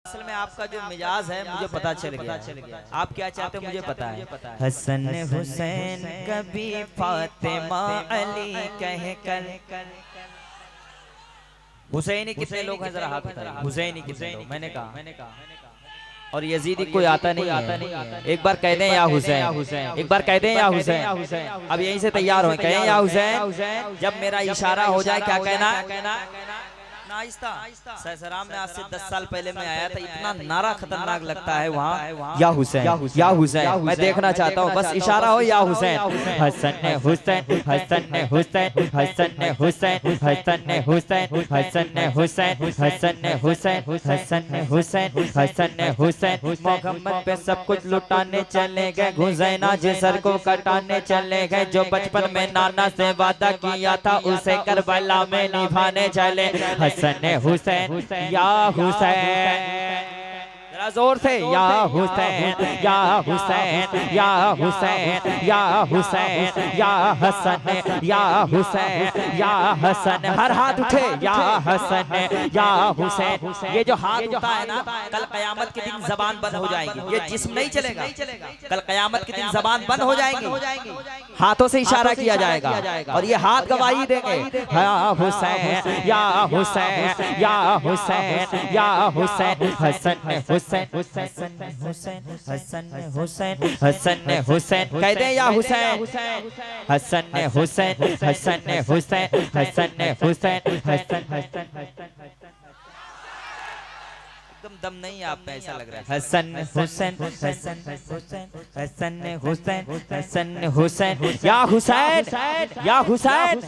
असल में आपका जो मिजाज है मुझे पता चल गया। आप क्या चाहते हो मुझे पता है। हसन हुसैन कभी फातिमा अली कह कर। हुसैनी कितने लोग हैं जरा हाथ उठाइए। हुसैनी कितने लोग? मैंने कहा और यजीदी कोई आता नहीं है। एक बार कह दें या हुसैन, एक बार कह दें या हुसैन। अब यहीं से तैयार हो कहें या हुसैन। जब मेरा इशारा हो जाए क्या कहना सैसराम में आज से 10 साल पहले मैं आया था। इतना नारा खतरनाक लगता है वहाँ, या हुसैन या हुसैन। मैं देखना चाहता हूँ, बस इशारा हो या हुसैन। हसन ने हुसैन, हसन ने हुसैन, हसन ने हुसैन, हसन ने हुसैन, हसन ने हुसैन, हसन ने हुसैन, हसन ने हुसैन, हसन ने हुसैन। मोहम्मद पे सब कुछ लुटाने चले गए, हुसैना जिसर को कटाने चले गए। जो बचपन में नाना से वादा किया था उसे करबला में निभाने चले। हसन हुसैन या हुसैन, जरा जोर से या हुसैन, या हुसैन, या हुसैन, या हुसैन, या हसन, या हुसैन, या हसन। हर हाथ उठे या हसन, या हुसैन। ये जो हाथ उठा है ना, कल कयामत के दिन जबान बंद हो जाएगी। ये जिस्म नहीं चलेगा, कल कयामत के दिन जबान बंद हो जाएगी। हाथों से इशारा किया जाएगा और ये हाथ गवाही देंगे। या हुसैन, या हुसैन, या हुसैन, या हुसैन। हसन हुसैन, हसन हुसैन, हसन हुसैन, हसन हुसैन। कह दे या हुसैन। हसन हुसैन, हसन हुसैन, हसन हुसैन, हसन हसन। एकदम दम नहीं आप में ऐसा लग रहा है। हसन हुसैन, हसन हुसैन, हसन हुसैन, हसन हुसैन। या हुसैन, या हुसैन।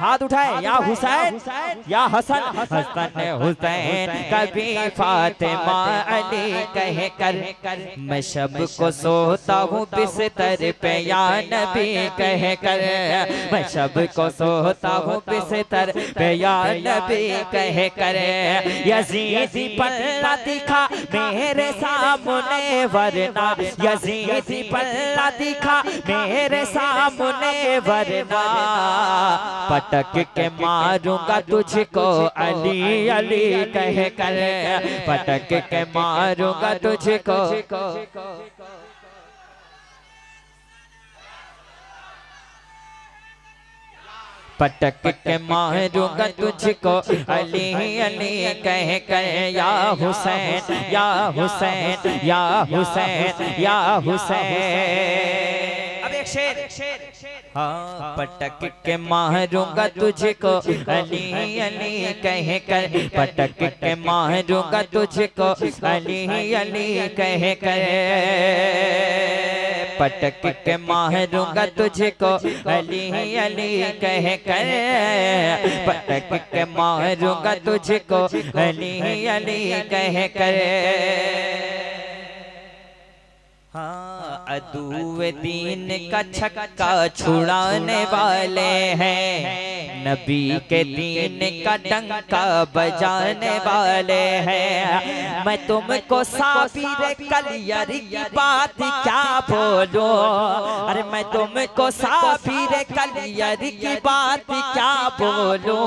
हाथ उठाए या हुसैन, या हसन। हसन हुसैन कभी फातिमा अली कह कर। मैं शब को सोता हूँ बिस्तर पे या नबी कह कर। मैं शब को सोता हूँ बिस्तर पे या नबी कह कर। यजीदी पल्ला दिखा मेरे सामने वरना, यजीदी पल्ला दिखा मेरे सामने वरना। पटक के मारूंगा तुझको अली अली कह कर। पटक के मारूंगा तुझको। पटक के मारूंगा तुझको अली अली कह कर। या हुसैन, या हुसैन, या हुसैन, या हुसैन। अब एक शेर। हाँ, पटक के मारूंगा तुझको अली अली कह कर। पटक के मारूंगा तुझको अली अली कह कर। पटक के मारूंगा तुझको अली अली कह कर। पटक के मारूंगा तुझको अली अली कह कर। हाँ, अदुए दीन का छक्का छुड़ाने वाले हैं, नबी के दीन का डंका बजाने वाले हैं। मैं तुमको साबिर कलियर की बात क्या बोलूं। अरे मैं तुमको साबिर कलियर की बात क्या बोलूं।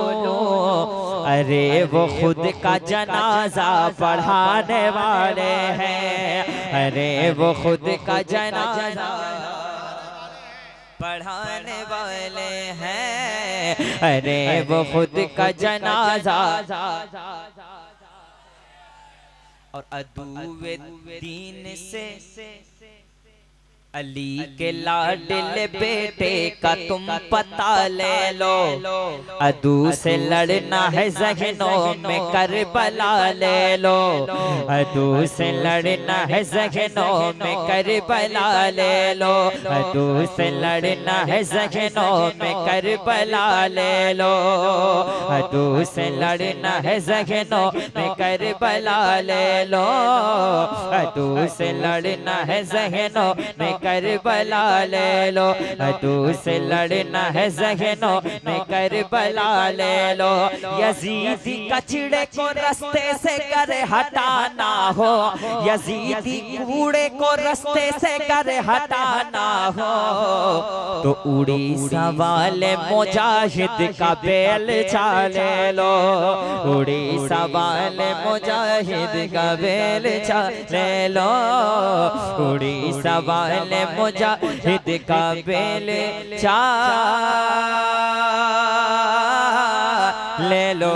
अरे वो खुद का जनाजा पढ़ाने वाले हैं। अरे वो खुद का जनाजा पढ़ाने वाले हैं। अरे वो खुद का जनाजा। और अदुए दीन से अली के लाडले बेटे का तुम पता ले लो। अदू से लड़ना है ज़हनों में करबला ले लो। अदू से लड़ना है ज़हनों में करबला ले लो। अदू से लड़ना है ज़हनों में करबला ले लो। अदू से लड़ना है ज़हनों में करबला ले लो। अदू से लड़ना है ज़हनों में करबला ले लो, तू से लड़ना है ज़हनों में करबला ले लो। यजीदी कचड़े को रास्ते से करे हटाना हो, यजीदी कूड़े को रास्ते से करे हटाना हो, तो उड़ी सवाल मुजाहिद का बेल चाले लो, उड़ी सवाल मुजाहिद का बेल चाले लो, उड़ी सवाल मुजाहिद का बेल चाले लो।